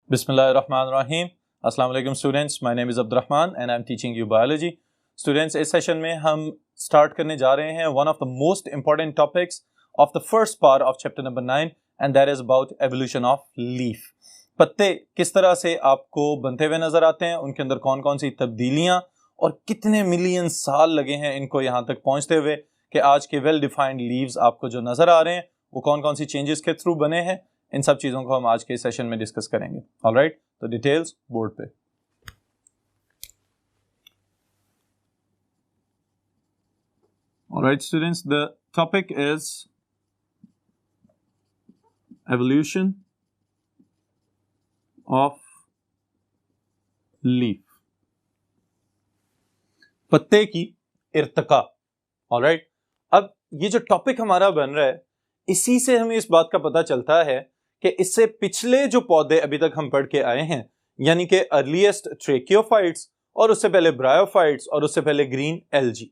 बिस्मिल्लाहिर्रहमानिर्रहीम। अस्सलाम वालेकुम students, my name is Abdurrahman and I am teaching you biology. Students, इस सेशन में हम स्टार्ट करने जा रहे हैं one of the most important topics of the first part of chapter number 9 and that is about evolution of leaf. पत्ते किस तरह से आपको बनते हुए नजर आते हैं, उनके अंदर कौन कौन सी तब्दीलियां और कितने मिलियन साल लगे हैं इनको यहाँ तक पहुँचते हुए कि आज के वेल डिफाइंड लीव्स आपको जो नजर आ रहे हैं वो कौन कौन सी चेंजेस के थ्रू बने हैं, इन सब चीजों को हम आज के सेशन में डिस्कस करेंगे। ऑलराइट, तो डिटेल्स बोर्ड पे। Alright students, the topic is evolution of leaf, पत्ते की इर्तिका। ऑलराइट, अब ये जो टॉपिक हमारा बन रहा है इसी से हमें इस बात का पता चलता है कि इससे पिछले जो पौधे अभी तक हम पढ़ के आए हैं, यानी कि अर्लीस्ट ट्रेकियोफाइट्स और उससे पहले ब्रायोफाइट्स और उससे पहले ग्रीन एल्गी,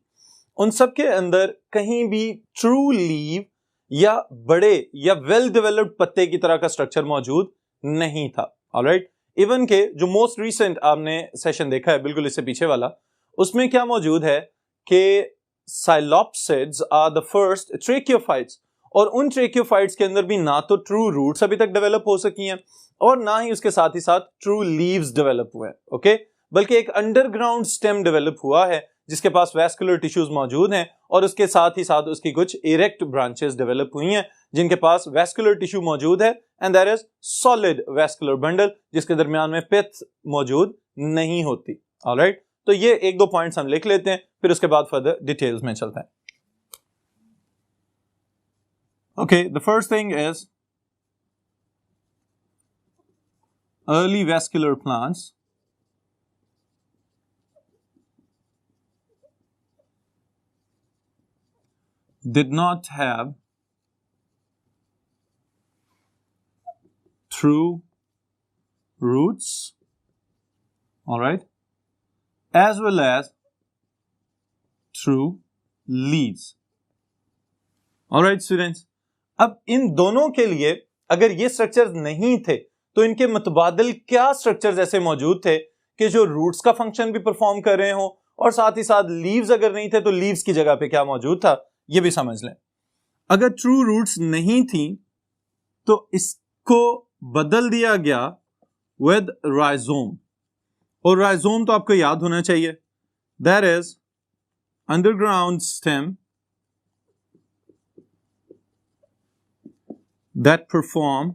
उन सब के अंदर कहीं भी ट्रू लीव या बड़े या वेल डेवलप्ड पत्ते की तरह का स्ट्रक्चर मौजूद नहीं था। ऑलराइट, इवन के जो मोस्ट रीसेंट आपने सेशन देखा है बिल्कुल इससे पीछे वाला, उसमें क्या मौजूद है कि साइलोप्सिड्स आर द फर्स्ट ट्रेकियोफाइट्स, और उन ट्रेकियोफाइट्स के अंदर भी ना तो ट्रू रूट्स अभी तक डेवलप हो सकी हैं और ना ही उसके साथ ट्रू लीव्स डेवलप हुए हैं। ओके, बल्कि एक अंडरग्राउंड स्टेम डेवलप हुआ है जिसके पास वैस्कुलर टिश्यूज मौजूद हैं और उसके साथ ही साथ उसकी कुछ इरेक्ट ब्रांचेस डेवलप हुई हैं जिनके पास वैस्कुलर टिश्यू मौजूद है and there is solid vascular bundle जिसके दरमियान में पिथ मौजूद नहीं होती। ऑलराइट, तो ये एक दो पॉइंट्स हम लिख लेते हैं, फिर उसके बाद फर्दर डिटेल्स में चलते हैं। Okay, the first thing is early vascular plants did not have true roots, all right, as well as true leaves. All right, students. अब इन दोनों के लिए अगर ये स्ट्रक्चर्स नहीं थे तो इनके मुतबादिल क्या स्ट्रक्चर्स ऐसे मौजूद थे कि जो रूट्स का फंक्शन भी परफॉर्म कर रहे हो और साथ ही साथ लीव्स अगर नहीं थे तो लीव्स की जगह पे क्या मौजूद था, ये भी समझ लें। अगर ट्रू रूट्स नहीं थी तो इसको बदल दिया गया विद राइजोम, और राइजोम तो आपको याद होना चाहिए, that is underground stem that perform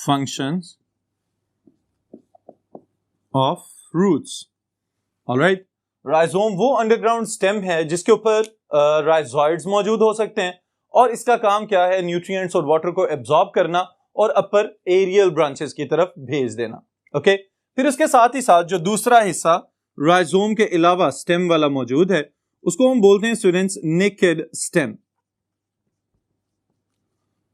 functions of roots. Alright, rhizome वो अंडरग्राउंड स्टेम है जिसके ऊपर राइजोइड्स मौजूद हो सकते हैं और इसका काम क्या है, न्यूट्रिएंट्स और वाटर को एब्जॉर्ब करना और अपर एरियल ब्रांचेस की तरफ भेज देना। ओके, फिर उसके साथ ही साथ जो दूसरा हिस्सा राइजोम के अलावा स्टेम वाला मौजूद है उसको हम बोलते हैं स्टूडेंट्स नेकेड स्टेम।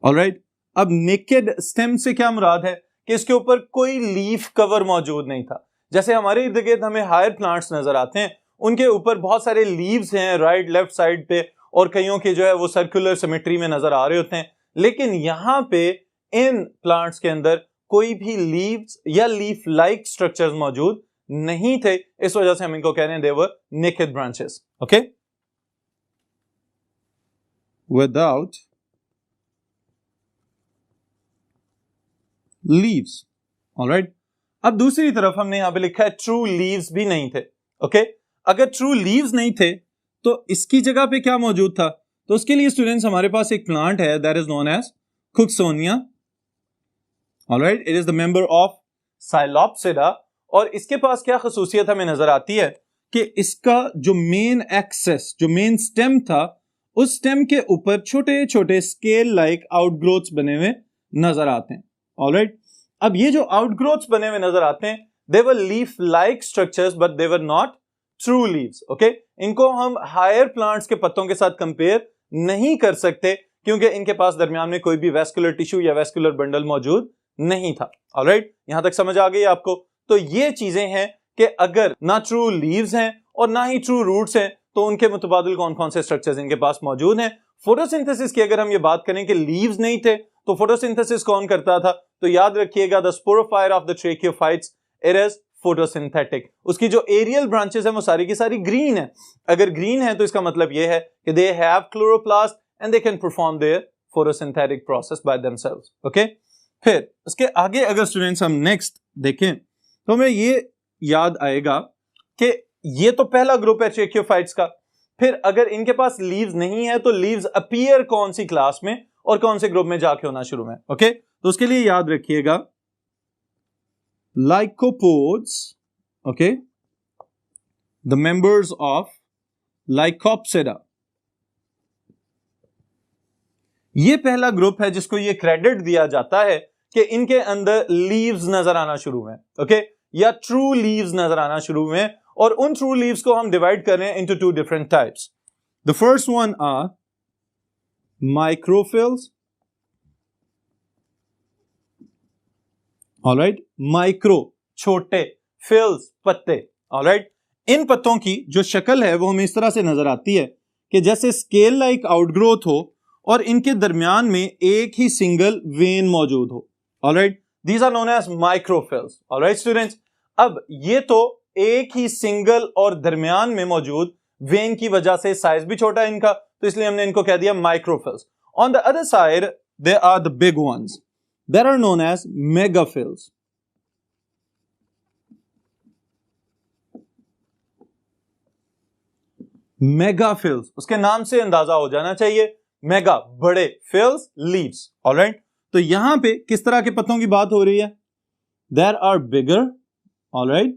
ऑलराइट, अब नेकेड स्टेम से क्या मुराद है कि इसके ऊपर कोई लीफ कवर मौजूद नहीं था। जैसे हमारे इर्द गिर्द हमें हायर प्लांट्स नजर आते हैं, उनके ऊपर बहुत सारे लीव्स हैं राइट लेफ्ट साइड पे और कईयों के जो है वो सर्कुलर सिमेट्री में नजर आ रहे होते हैं, लेकिन यहां पे इन प्लांट्स के अंदर कोई भी लीव्स या लीफ लाइक स्ट्रक्चर्स मौजूद नहीं थे। इस वजह से हम इनको कह रहे हैं they were naked branches. Okay, without leaves. Alright, अब दूसरी तरफ हमने यहां पे लिखा है ट्रू लीव्स भी नहीं थे। ओके, अगर ट्रू लीव्स नहीं थे तो इसकी जगह पे क्या मौजूद था, तो उसके लिए स्टूडेंट्स हमारे पास एक प्लांट है that is known as Cooksonia. Alright, it is the member of Psilopsida और इसके पास क्या खसूसियत हमें नजर आती है कि इसका जो मेन एक्सेस, जो मेन स्टेम था, उस स्टेम के ऊपर छोटे छोटे स्केल लाइक आउटग्रोथ्स बने हुए नजर आते हैं। ऑलराइट, अब ये जो आउटग्रोथ्स बने हुए नजर आते हैं they were leaf like structures but they were not true leaves. Okay, इनको हम हायर प्लांट्स के पत्तों के साथ कंपेयर नहीं कर सकते क्योंकि इनके पास दरमियान में कोई भी वैस्कुलर टिश्यू या वैस्कुलर बंडल मौजूद नहीं था। ऑलराइट, यहां तक समझ आ गई आपको? तो ये चीजें हैं कि अगर ना ट्रू लीव्स हैं और ना ही ट्रू रूट्स हैं तो उनके मुतबादिल कौन कौन से स्ट्रक्चर्स इनके पास मौजूद हैं। फोटोसिंथेसिस की अगर हम ये बात करें कि लीव्स नहीं थे तो फोटोसिंथेसिस कौन करता था, तो याद रखिएगा the sporophyte of the tracheophytes it is photosynthetic. उसकी जो एरियल ब्रांचेस है वो सारी की सारी ग्रीन है। अगर ग्रीन है तो इसका मतलब ये है कि they have chloroplast and they can perform their photosynthetic process by themselves. Okay, फिर उसके आगे अगर स्टूडेंट्स हम नेक्स्ट देखें तो हमें ये याद आएगा कि ये तो पहला ग्रुप है ट्रेकियोफाइट्स का। फिर अगर इनके पास लीव्स नहीं है तो लीव्स अपीयर कौन सी क्लास में और कौन से ग्रुप में जाके होना शुरू में। ओके, तो उसके लिए याद रखिएगा lycopods, okay, the members of Lycopsida, ये पहला ग्रुप है जिसको ये क्रेडिट दिया जाता है कि इनके अंदर लीव्स नजर आना शुरू में, ओके, या ट्रू लीव्स नजर आना शुरू में। और उन ट्रू लीव्स को हम डिवाइड कर रहे हैं into two different types. The first one are microphylls, alright, micro छोटे, फिल्स पत्ते, ऑलराइट। इन पत्तों की जो शक्ल है वो हमें इस तरह से नजर आती है कि जैसे स्केल लाइक आउटग्रोथ हो और इनके दरमियान में एक ही सिंगल वेन मौजूद हो, alright. These are known as microphylls, alright students. अब ये तो एक ही सिंगल और दरमियान में मौजूद वेन की वजह से साइज भी छोटा है इनका, तो इसलिए हमने इनको कह दिया microphylls. On the other side there are the big ones that are known as megaphils. Megaphylls, उसके नाम से अंदाजा हो जाना चाहिए, मेगा बड़े, फिल्स लीव्स, ऑलराइट। तो यहां पे किस तरह के पत्तों की बात हो रही है, देयर आर बिगर, ऑलराइट,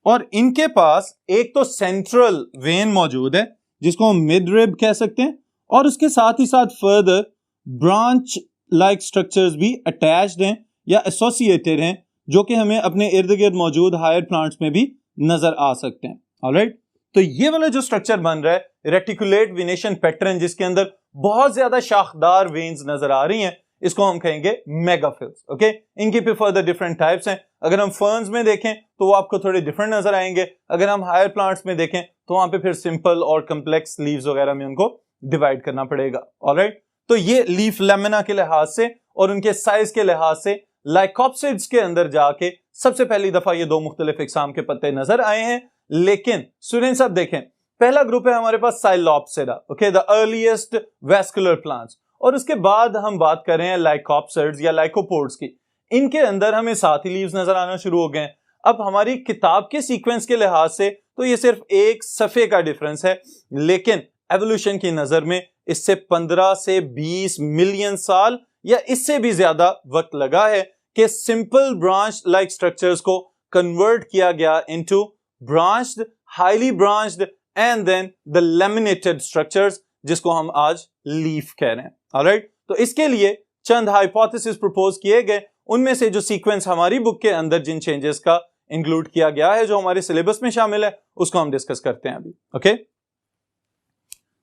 और इनके पास एक तो सेंट्रल वेन मौजूद है जिसको हम मिडरिब कह सकते हैं, और उसके साथ ही साथ फर्दर ब्रांच लाइक स्ट्रक्चर्स भी अटैच्ड हैं या एसोसिएटेड हैं जो कि हमें अपने इर्द गिर्द मौजूद हायर प्लांट्स में भी नजर आ सकते हैं, ऑलराइट। तो ये वाला जो स्ट्रक्चर बन रहा है रेटिकुलेट वेनेशन पैटर्न, जिसके अंदर बहुत ज्यादा शाखदार वेन्स नजर आ रही हैं, इसको हम कहेंगे मेगाफिल्स। ओके, इनकी भी फर्दर डिफरेंट टाइप्स हैं। अगर हम फर्न्स में देखें तो वो आपको थोड़े डिफरेंट नजर आएंगे, अगर हम हायर प्लांट्स में देखें तो वहां पे फिर सिंपल और कम्प्लेक्स लीव्स वगैरह में उनको डिवाइड करना पड़ेगा, ऑलराइट। तो ये लीफ लेमिना के लिहाज से और उनके साइज के लिहाज से लाइकोप्सिड्स के अंदर जाके सबसे पहली दफा ये दो मुख्तलिफ इकसाम के पत्ते नजर आए हैं। लेकिन स्टूडेंट्स अब देखें, पहला ग्रुप है हमारे पास Psilopsida, okay, the earliest vascular plants, और उसके बाद हम बात कर रहे हैं लाइकोप्सिड्स या लाइकोपोड्स की। इनके अंदर हमें 7 ही लीव्स नजर आना शुरू हो गए। अब हमारी किताब के सीक्वेंस के लिहाज से तो ये सिर्फ एक सफे का डिफरेंस है, लेकिन एवोल्यूशन की नजर में इससे 15 से 20 मिलियन साल या इससे भी ज्यादा वक्त लगा है कि सिंपल ब्रांच लाइक स्ट्रक्चर्स को कन्वर्ट किया गया into branched, highly branched and then the laminated structures, जिसको हम आज लीफ कह रहे हैं, ऑलराइट। तो इसके लिए चंद हाइपोथेसिस प्रपोज किए गए, उनमें से जो सीक्वेंस हमारी बुक के अंदर जिन चेंजेस का इंक्लूड किया गया है जो हमारे सिलेबस में शामिल है उसको हम डिस्कस करते हैं अभी। Okay,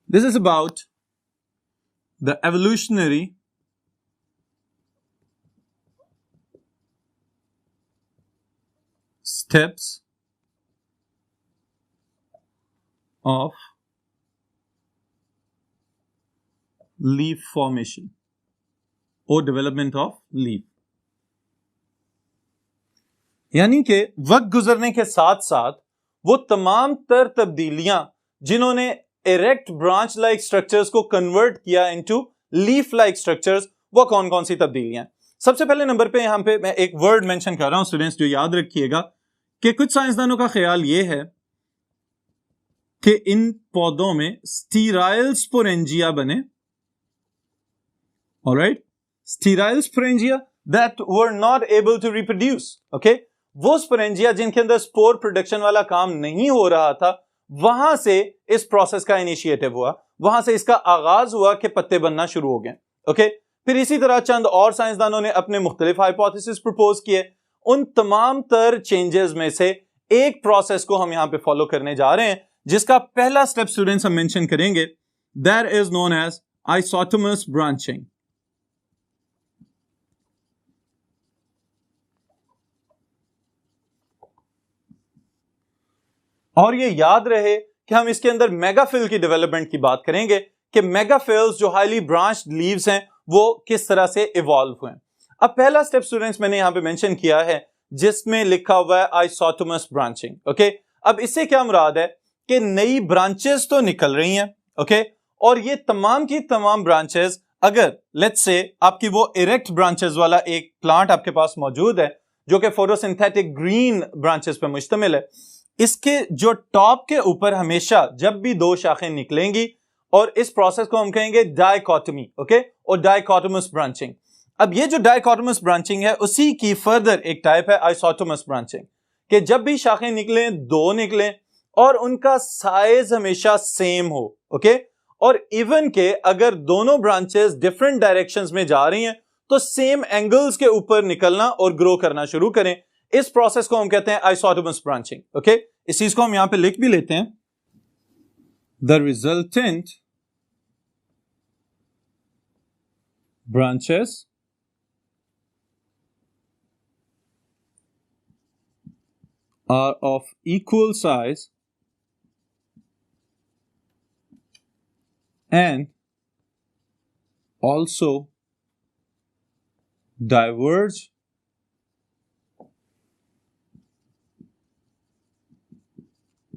this is about the evolutionary steps of leaf formation or development of leaf। यानी कि वक्त गुजरने के साथ साथ वो तमाम तर तब्दीलियां जिन्होंने इरेक्ट ब्रांच लाइक स्ट्रक्चर्स को कन्वर्ट किया इनटू लीफ लाइक स्ट्रक्चर्स, वो कौन कौन सी तब्दीलियां। सबसे पहले नंबर पे यहां पे मैं एक वर्ड मेंशन कर रहा हूं स्टूडेंट्स, जो याद रखिएगा कि कुछ साइंसदानों का ख्याल यह है कि इन पौधों में स्टीराइल स्पोरेंजिया बने, alright, sterile sporangia that were not able to reproduce, okay, वो स्पोरेंजिया जिनके अंदर स्पोर प्रोडक्शन वाला काम नहीं हो रहा था, वहां से इस प्रोसेस का इनिशिएटिव हुआ, वहां से इसका आगाज हुआ कि पत्ते बनना शुरू हो गए, ओके। फिर इसी तरह चंद और साइंसदानों ने अपने मुख्तलिफ हाइपोथेसिस प्रपोज किए। उन तमाम तर चेंजेस में से एक प्रोसेस को हम यहां पे फॉलो करने जा रहे हैं, जिसका पहला स्टेप स्टूडेंट्स हम मेंशन करेंगे, that is known as isotomous branching. और ये याद रहे कि हम इसके अंदर मेगाफिल की डेवलपमेंट की बात करेंगे कि मेगाफिल्स जो हाईली ब्रांच्ड लीव्स हैं वो किस तरह से इवॉल्व हुए। अब पहला स्टेप स्टूडेंट्स मैंने यहां पे मेंशन किया है जिसमें लिखा हुआ है आइसोटोमस ब्रांचिंग। ओके, अब इससे क्या मुराद है कि नई ब्रांचेस तो निकल रही हैं, ओके, और ये तमाम की तमाम ब्रांचेस, अगर लेट्स से आपकी वो इरेक्ट ब्रांचेस वाला एक प्लांट आपके पास मौजूद है जो कि फोटोसिंथेटिक ग्रीन ब्रांचेस पे मुश्तमिल है, इसके जो टॉप के ऊपर हमेशा जब भी दो शाखें निकलेंगी और इस प्रोसेस को हम कहेंगे डाइकोटमी, ओके, और डाइकोटोमस ब्रांचिंग। अब ये जो डाइकोटोमस ब्रांचिंग है उसी की फर्दर एक टाइप है आइसोटोमस ब्रांचिंग, कि जब भी शाखें निकलें, दो निकलें और उनका साइज हमेशा सेम हो, ओके, और इवन के अगर दोनों ब्रांचेस डिफरेंट डायरेक्शंस में जा रही हैं तो सेम एंगल्स के ऊपर निकलना और ग्रो करना शुरू करें। इस प्रोसेस को हम कहते हैं आइसोटोमस ब्रांचिंग। ओके, इस चीज को हम यहां पे लिख भी लेते हैं, the resultant branches are of equal size and also diverge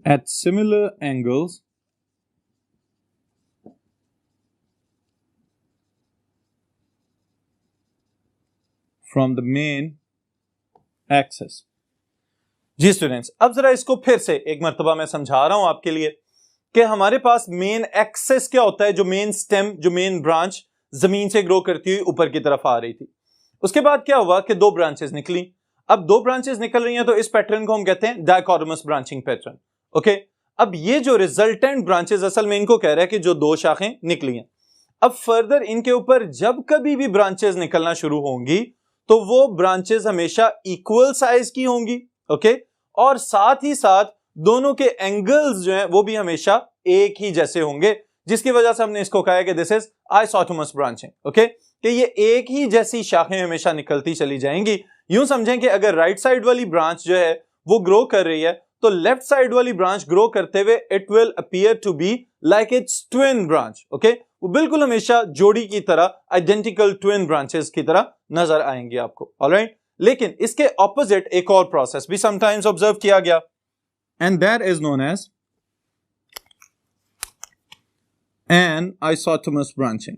at similar angles from the main axis। जी स्टूडेंट्स, अब जरा इसको फिर से एक मर्तबा मैं समझा रहा हूं आपके लिए कि हमारे पास मेन एक्सेस क्या होता है, जो मेन स्टेम, जो मेन ब्रांच जमीन से ग्रो करती हुई ऊपर की तरफ आ रही थी। उसके बाद क्या हुआ कि दो ब्रांचेस निकली। अब दो ब्रांचेस निकल रही हैं तो इस पैटर्न को हम कहते हैं डाइकोटोमस ब्रांचिंग पैटर्न। ओके, अब ये जो रिजल्टेंट ब्रांचेस असल में इनको कह रहा है कि जो दो शाखें निकली हैं, अब फर्दर इनके ऊपर जब कभी भी ब्रांचेस निकलना शुरू होंगी तो वो ब्रांचेस हमेशा इक्वल साइज की होंगी, ओके, और साथ ही साथ दोनों के एंगल्स जो हैं वो भी हमेशा एक ही जैसे होंगे, जिसकी वजह से हमने इसको कहा है कि दिस इज आइसोटोमस ब्रांचिंग। ओके, कि ये एक ही जैसी शाखें हमेशा निकलती चली जाएंगी। यूं समझें कि अगर राइट साइड वाली ब्रांच जो है वो ग्रो कर रही है तो लेफ्ट साइड वाली ब्रांच ग्रो करते हुए it will appear to be like it's twin branch. Okay, वो बिल्कुल हमेशा जोड़ी की तरह, आइडेंटिकल ट्विन ब्रांचेस की तरह नजर आएंगे आपको। ऑलराइट, लेकिन इसके ऑपोजिट एक और प्रोसेस भी समटाइम्स ऑब्जर्व किया गया, and that is known as anisotomous branching.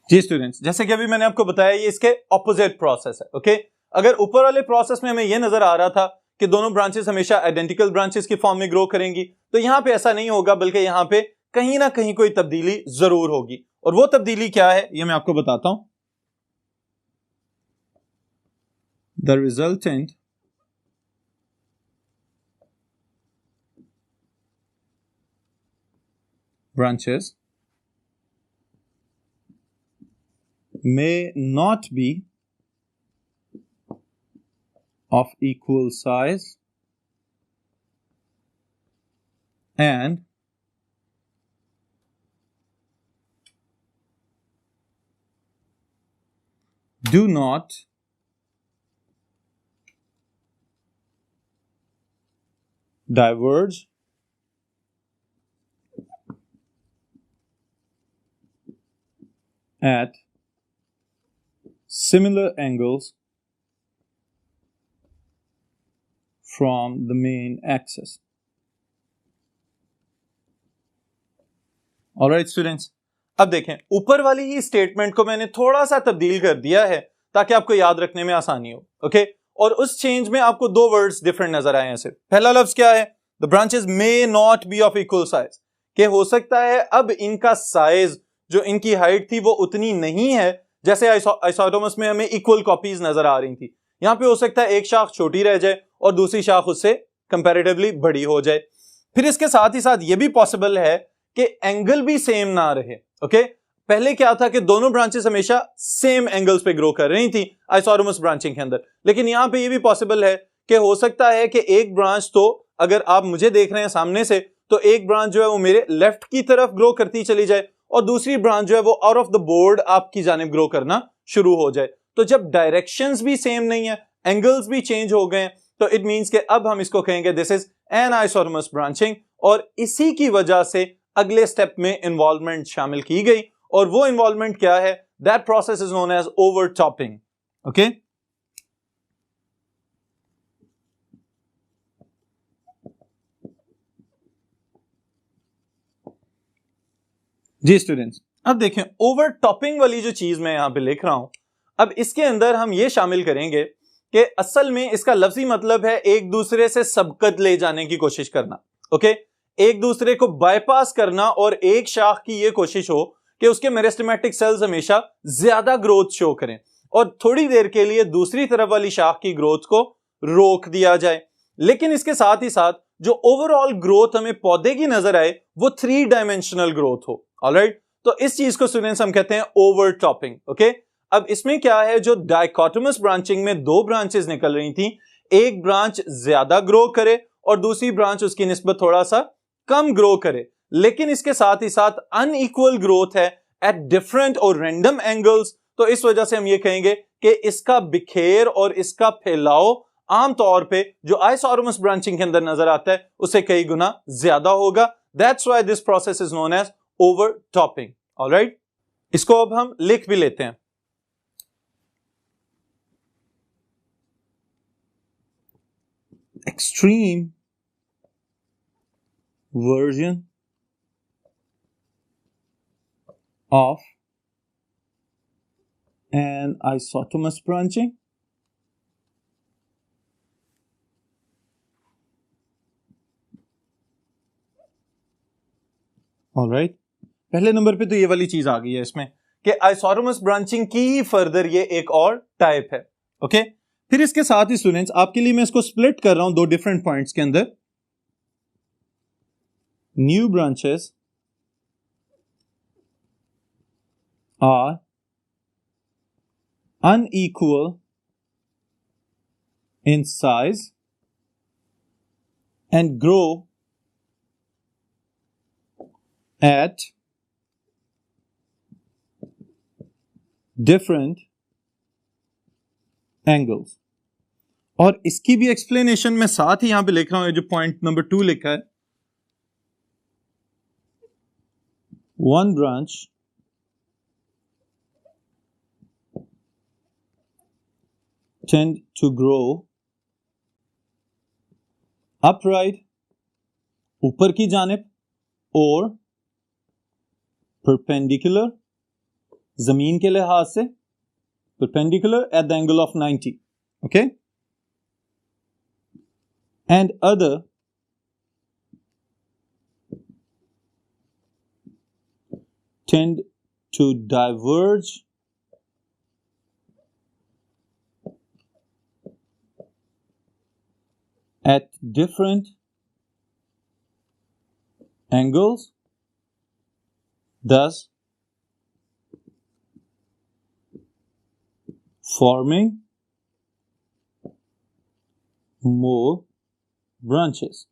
जी स्टूडेंट्स, जैसे कि अभी मैंने आपको बताया ये इसके ऑपोजिट प्रोसेस है। ओके, अगर ऊपर वाले प्रोसेस में हमें यह नजर आ रहा था कि दोनों ब्रांचेस हमेशा आइडेंटिकल ब्रांचेस की फॉर्म में ग्रो करेंगी, तो यहां पे ऐसा नहीं होगा, बल्कि यहां पे कहीं ना कहीं कोई तब्दीली जरूर होगी। और वो तब्दीली क्या है ये मैं आपको बताता हूं। The resultant branches may not be of equal size and do not diverge at similar angles from the main axis। Alright students, अब देखें ऊपर वाली ही स्टेटमेंट को मैंने थोड़ा सा तब्दील कर दिया है ताकि आपको याद रखने में आसानी हो। ओके, और उस चेंज में आपको दो वर्ड्स डिफरेंट नजर आए हैं सिर्फ। पहला लफ्ज क्या है, the branches may not be of equal size, कि हो सकता है अब इनका साइज, जो इनकी हाइट थी वो उतनी नहीं है जैसे आइसोटोमस में हमें इक्वल कॉपीज नजर आ रही थी। यहां पे हो सकता है एक शाख छोटी रह जाए और दूसरी शाख उससे कंपैरेटिवली बड़ी हो जाए। फिर इसके साथ ही साथ ये भी पॉसिबल है कि एंगल भी सेम ना रहे। ओके, पहले क्या था कि दोनों ब्रांचेस हमेशा सेम एंगल्स पे ग्रो कर रही थी आइसोटोमस ब्रांचिंग के अंदर, लेकिन यहां पे ये भी पॉसिबल है कि हो सकता है कि एक ब्रांच, तो अगर आप मुझे देख रहे हैं सामने से, तो एक ब्रांच जो है वो मेरे लेफ्ट की तरफ ग्रो करती चली जाए और दूसरी ब्रांच जो है वो आउट ऑफ द बोर्ड आपकी जानिब ग्रो करना शुरू हो जाए। तो जब डायरेक्शंस भी सेम नहीं है, एंगल्स भी चेंज हो गए, तो इट मींस कि अब हम इसको कहेंगे दिस इज एन आइसोटोमस ब्रांचिंग, और इसी की वजह से अगले स्टेप में इन्वॉल्वमेंट शामिल की गई, और वो इन्वॉल्वमेंट क्या है? That process is known as overtopping. Okay, जी स्टूडेंट्स, अब देखें ओवरटॉपिंग वाली जो चीज मैं यहां पे लिख रहा हूं, अब इसके अंदर हम ये शामिल करेंगे कि असल में इसका लफ्जी मतलब है एक दूसरे से सबकत ले जाने की कोशिश करना। ओके, एक दूसरे को बाईपास करना, और एक शाख की ये कोशिश हो कि उसके मेरिस्टेमेटिक सेल्स हमेशा ज्यादा ग्रोथ शो करें, और थोड़ी देर के लिए दूसरी तरफ वाली शाख की ग्रोथ को रोक दिया जाए। लेकिन इसके साथ ही साथ जो ओवरऑल ग्रोथ हमें पौधे की नजर आए वो 3 डायमेंशनल ग्रोथ हो। ऑलराइट, तो इस चीज को स्टूडेंट्स हम कहते हैं ओवरटॉपिंग। ओके, अब इसमें क्या है, जो डाइकोटोमस ब्रांचिंग में 2 ब्रांचेस निकल रही थी, एक ब्रांच ज्यादा ग्रो करे और दूसरी ब्रांच उसकी निस्बत थोड़ा सा कम ग्रो करे, लेकिन इसके साथ ही साथ अनइक्वल ग्रोथ है एट डिफरेंट और रैंडम एंगल्स। तो इस वजह से हम ये कहेंगे कि इसका बिखेर और इसका फैलाव आमतौर पे जो आइसोटोमस ब्रांचिंग के अंदर नजर आता है उससे कई गुना ज्यादा होगा। That's why this process is known as overtopping. Alright, इसको अब हम लिख भी लेते हैं। Extreme version of an isotomous branching alright, पहले नंबर पे तो ये वाली चीज आ गई है इसमें कि आइसोटोमस ब्रांचिंग की ही फर्दर ये एक और टाइप है। ओके, फिर इसके साथ ही स्टूडेंट्स आपके लिए मैं इसको स्प्लिट कर रहा हूं 2 डिफरेंट पॉइंट्स के अंदर। New branches are unequal in size and grow at different angles। और इसकी भी एक्सप्लेनेशन मैं साथ ही यहां पे लिख रहा हूं, जो पॉइंट नंबर 2 लिखा है, one branch tend to grow upright ऊपर की जानिब और perpendicular जमीन के लिहाज से perpendicular at the angle of 90। okay, and other tend to diverge at different angles, thus forming more branches।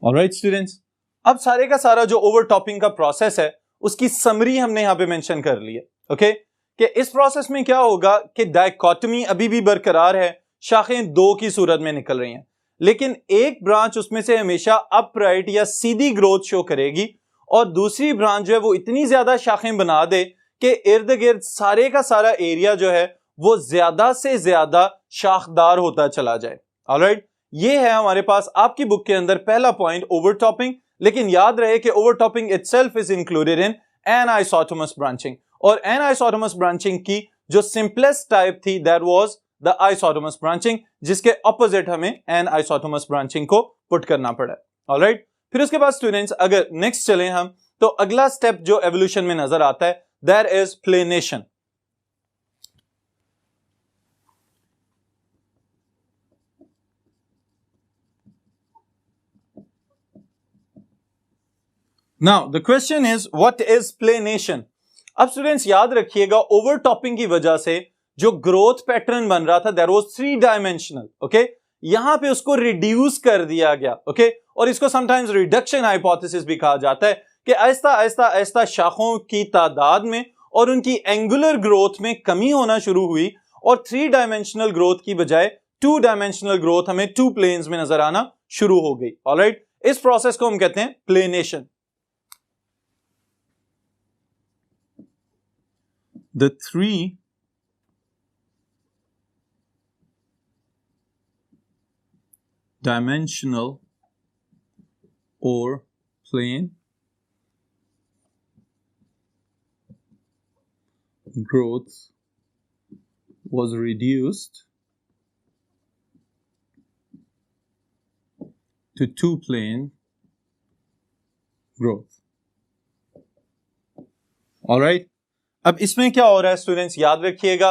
Alright students, अब सारे का सारा जो ओवरटॉपिंग का प्रोसेस है उसकी समरी हमने यहां पे मेंशन कर ली है। ओके, कि इस प्रोसेस में क्या होगा कि डाइकोटमी अभी भी बरकरार है, शाखें 2 की सूरत में निकल रही हैं, लेकिन एक ब्रांच उसमें से हमेशा अपराइट या सीधी ग्रोथ शो करेगी, और दूसरी ब्रांच जो है वो इतनी ज्यादा शाखें बना दे कि इर्द गिर्द सारे का सारा एरिया जो है वो ज्यादा से ज्यादा शाखदार होता चला जाए। ऑलराइट, ये है हमारे पास आपकी बुक के अंदर पहला पॉइंट ओवरटॉपिंग। लेकिन याद रहे कि overtopping itself is included in anisotomous branching, और एनाइसोटोमस ब्रांचिंग की जो सिंपलेस्ट टाइप थी that was the isotomous branching, जिसके ऑपोजिट हमें एनाइसोटोमस ब्रांचिंग को पुट करना पड़ा। ऑलराइट, फिर उसके बाद स्टूडेंट्स अगर नेक्स्ट चलें हम, तो अगला स्टेप जो एवोल्यूशन में नजर आता है that is planation. Now the question is what is planation. अब स्टूडेंट्स याद रखिएगा, ओवरटॉपिंग की वजह से जो ग्रोथ पैटर्न बन रहा था दैट वाज 3 डायमेंशनल। ओके, यहां पे उसको रिड्यूस कर दिया गया। ओके, और इसको समटाइम्स रिडक्शन हाइपोथेसिस भी कहा जाता है कि आहिस्ता आहिस्ता आहिस्ता शाखों की तादाद में और उनकी एंगुलर ग्रोथ में कमी होना शुरू हुई और 3 डायमेंशनल ग्रोथ की बजाय 2 डायमेंशनल ग्रोथ हमें 2 प्लेन्स में नजर आना शुरू हो गई। ऑलराइट, इस प्रोसेस को हम कहते हैं planation. The 3 dimensional or plane growth was reduced to 2 plane growth. Alright, अब इसमें क्या हो रहा है स्टूडेंट्स, याद रखिएगा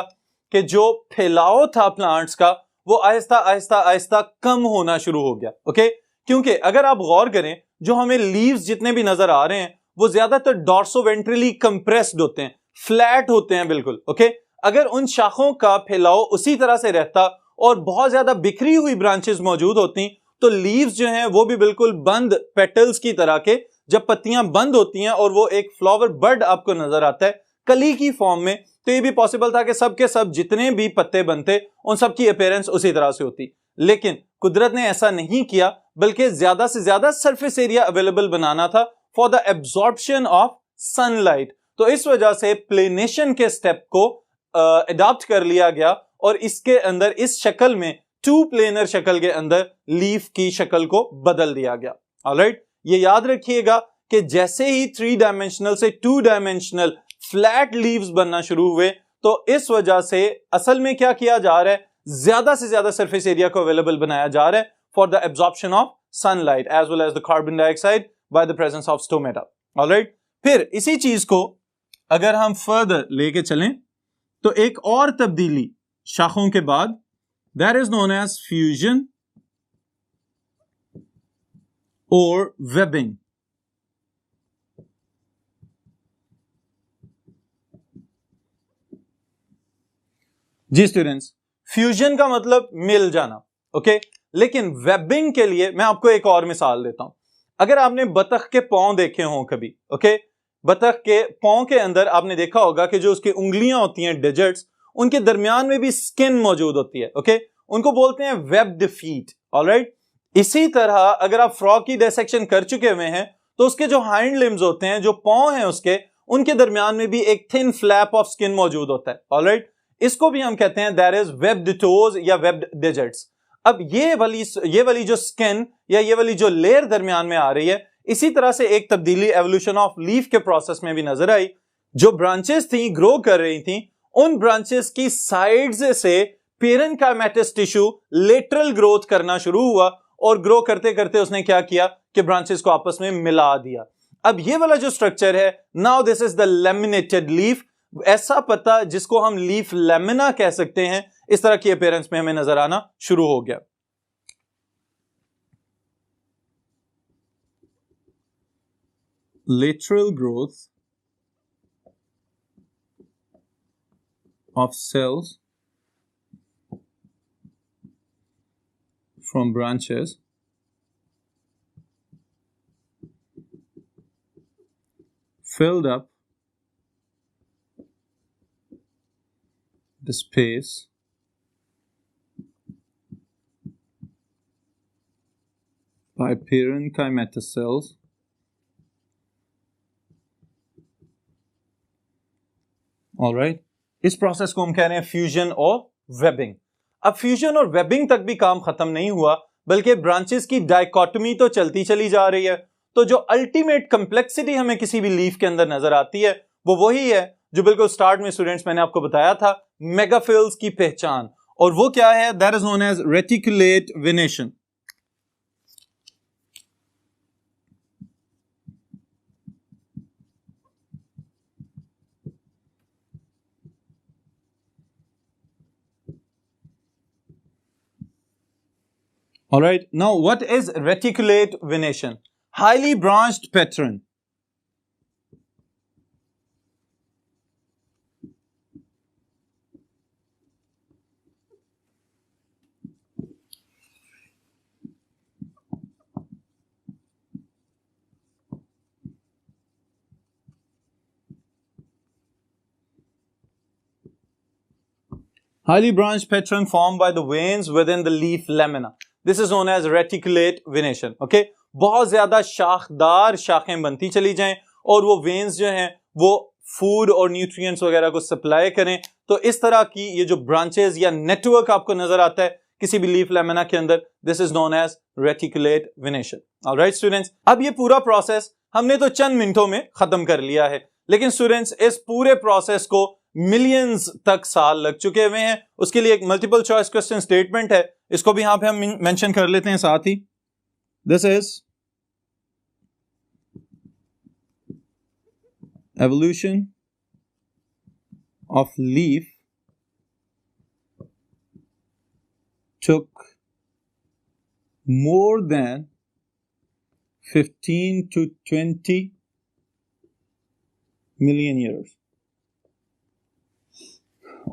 कि जो फैलाव था प्लांट्स का वो आहिस्ता आहिस्ता आहिस्ता कम होना शुरू हो गया। ओके, क्योंकि अगर आप गौर करें जो हमें लीव्स जितने भी नजर आ रहे हैं वो ज्यादातर डॉर्सोवेंट्रली कंप्रेस्ड होते हैं, फ्लैट होते हैं बिल्कुल। ओके, अगर उन शाखों का फैलाव उसी तरह से रहता और बहुत ज्यादा बिखरी हुई ब्रांचेस मौजूद होती तो लीव्स जो हैं वो भी बिल्कुल बंद पेटल्स की तरह के, जब पत्तियां बंद होती हैं और वो एक फ्लावर बर्ड आपको नजर आता है कली की फॉर्म में, तो ये भी पॉसिबल था कि सब के सब जितने भी पत्ते बनते उन सब की अपीयरेंस उसी तरह से होती। लेकिन कुदरत ने ऐसा नहीं किया, बल्कि ज्यादा से ज्यादा सरफेस एरिया अवेलेबल बनाना था for the absorption of sunlight. तो इस वजह से प्लेनेशन के स्टेप को अडॉप्ट कर लिया गया और इसके अंदर इस शक्ल में 2 प्लेनर शक्ल के अंदर लीफ की शक्ल को बदल दिया गया। ऑलराइट, ये याद रखिएगा कि जैसे ही 3 डायमेंशनल से 2 डायमेंशनल फ्लैट लीव्स बनना शुरू हुए तो इस वजह से असल में क्या किया जा रहा है, ज्यादा से ज्यादा सरफेस एरिया को अवेलेबल बनाया जा रहा है for the absorption of sunlight as well as the carbon dioxide by the presence of stomata. Alright, फिर इसी चीज को अगर हम फर्दर लेके चलें तो एक और तब्दीली शाखों के बाद, that is known as fusion और वेबिंग। जी स्टूडेंट्स, फ्यूजन का मतलब मिल जाना। ओके, लेकिन वेबिंग के लिए मैं आपको एक और मिसाल देता हूं। अगर आपने बतख के पांव देखे हों कभी, ओके, बतख के पांव के अंदर आपने देखा होगा कि जो उसकी उंगलियां होती हैं, डिजिट्स, उनके दरमियान में भी स्किन मौजूद होती है। ओके, उनको बोलते हैं वेब्ड फीट। ऑलराइट, इसी तरह अगर आप फ्रॉग की डिसेक्शन कर चुके हुए हैं तो उसके जो हाइंड लिम्स होते हैं, जो पांव हैं उसके, उनके दरमियान में भी एक थिन फ्लैप ऑफ स्किन मौजूद होता है। ऑलराइट, इसको भी हम कहते हैं दैट इज वेब्ड टोज या वेब्ड डिजिट्स। अब ये वाली जो स्किन या ये वाली जो लेयर दरमियान में आ रही है, इसी तरह से एक तब्दीली एवोल्यूशन ऑफ लीफ के प्रोसेस में भी नजर आई। जो ब्रांचेस थी ग्रो कर रही थी, उन ब्रांचेस की साइड्स से पेरेन्काइमेटस टिश्यू लेटरल ग्रोथ करना शुरू हुआ और ग्रो करते करते उसने क्या किया कि ब्रांचेस को आपस में मिला दिया। अब ये वाला जो स्ट्रक्चर है, now this is the laminated leaf, ऐसा पत्ता जिसको हम लीफ लैमिना कह सकते हैं, इस तरह की अपीयरेंस में हमें नजर आना शुरू हो गया। Lateral growth of cells from branches filled up the space by parenchymatous cells alright, इस प्रोसेस को हम कह रहे हैं फ्यूजन और वेबिंग। अब फ्यूजन और वेबिंग तक भी काम खत्म नहीं हुआ, बल्कि ब्रांचेस की डाइकोटमी तो चलती चली जा रही है। तो जो अल्टीमेट कंप्लेक्सिटी हमें किसी भी लीफ के अंदर नजर आती है वो वही है जो बिल्कुल स्टार्ट में स्टूडेंट्स मैंने आपको बताया था, मेगाफिल्स की पहचान, और वो क्या है, that is known as reticulate venation. All right, now what is reticulate venation? Highly branched pattern. Highly branched pattern formed by the veins within the leaf lamina. This is known as reticulate venation. Okay, बहुत ज्यादा शाखदार शाखें बनती चली जाएं और वो veins जो हैं वो फूड और न्यूट्रिएंट्स वगैरह को सप्लाई करें। तो इस तरह की ये जो ब्रांचेस या नेटवर्क आपको नजर आता है किसी भी लीफ लैमिना के अंदर, this is known as reticulate venation. Alright students, अब ये पूरा प्रोसेस हमने तो चंद मिनटों में खत्म कर लिया है, लेकिन स्टूडेंट्स इस पूरे प्रोसेस को मिलियंस तक साल लग चुके हुए हैं। उसके लिए एक मल्टीपल चॉइस क्वेश्चन स्टेटमेंट है, इसको भी यहां पे हम मेंशन कर लेते हैं साथ ही। This is evolution of leaf took more than 15 to 20 million years.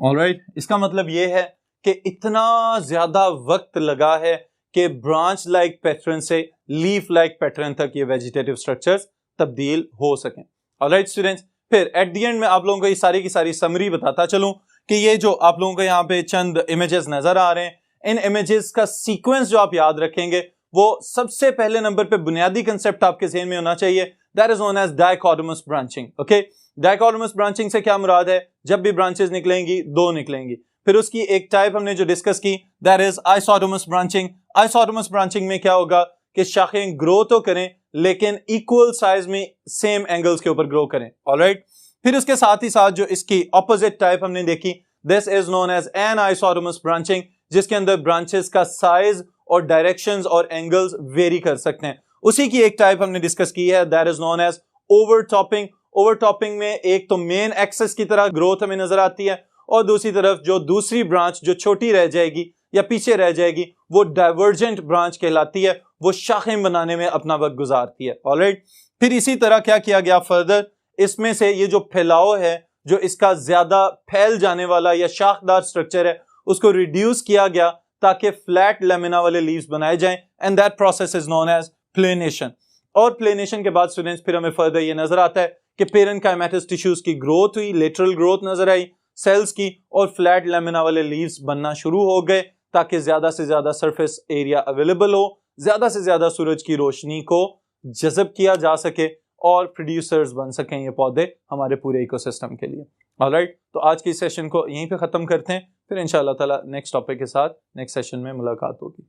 Alright, इसका मतलब यह है कि इतना ज्यादा वक्त लगा है कि ब्रांच लाइक पैटर्न से लीफ लाइक पैटर्न तक ये वेजिटेटिव स्ट्रक्चर्स तब्दील हो सकें। ऑलराइट स्टूडेंट्स, फिर एट द एंड में आप लोगों को ये सारी की सारी समरी बताता चलूं कि ये जो आप लोगों को यहाँ पे चंद इमेजेस नजर आ रहे हैं, इन इमेजेस का सीक्वेंस जो आप याद रखेंगे वो सबसे पहले नंबर पे बुनियादी कंसेप्ट आपके ज़हन में होना चाहिए, that is known as dichotomous branching. Okay, dichotomous branching से क्या मुराद है? जब भी ब्रांचेस निकलेंगी दो निकलेंगी। फिर उसकी एक टाइप हमने जो डिस्कस की दैट इज आइसोटोमस ब्रांचिंग। आइसोटोमस ब्रांचिंग में क्या होगा कि शाखें ग्रो तो करें लेकिन इक्वल साइज में सेम एंगल्स के ऊपर ग्रो करें। ऑलराइट, फिर उसके साथ ही साथ जो इसकी ऑपोजिट टाइप हमने देखी, this is known as anisotomous branching, जिसके अंदर ब्रांचेस का साइज और डायरेक्शंस और एंगल्स वेरी कर सकते हैं। उसी की एक टाइप हमने डिस्कस की है, दैट इज नोन एज ओवरटॉपिंग। ओवरटॉपिंग में एक तो मेन एक्सेस की तरह ग्रोथ हमें नजर आती है और दूसरी तरफ जो दूसरी ब्रांच जो छोटी रह जाएगी या पीछे रह जाएगी वो डाइवर्जेंट ब्रांच कहलाती है, वो शाखें बनाने में अपना वक्त गुजारती है। ऑलराइट, फिर इसी तरह क्या किया गया फर्दर, इसमें से ये जो फैलाव है, जो इसका ज्यादा फैल जाने वाला या शाखदार स्ट्रक्चर है, उसको रिड्यूस किया गया ताकि फ्लैट लेमिना वाले लीव्स बनाए जाएं, and that process is known as planation. और प्लेनेशन के बाद स्टूडेंट्स फिर हमें फर्दर ये नजर आता है कि पेरेन्काइमेटस टिश्यूज की ग्रोथ हुई, लेटरल ग्रोथ नजर आई सेल्स की, और फ्लैट लेमिना वाले लीव्स बनना शुरू हो गए ताकि ज्यादा से ज्यादा सरफेस एरिया अवेलेबल हो, ज्यादा से ज्यादा सूरज की रोशनी को जज़ब किया जा सके और प्रोड्यूसर्स बन सकें ये पौधे हमारे पूरे इकोसिस्टम के लिए। ऑलराइट, तो आज की सेशन को यहीं पे खत्म करते हैं, फिर इंशाअल्लाह ताला नेक्स्ट टॉपिक के साथ नेक्स्ट सेशन में मुलाकात होगी।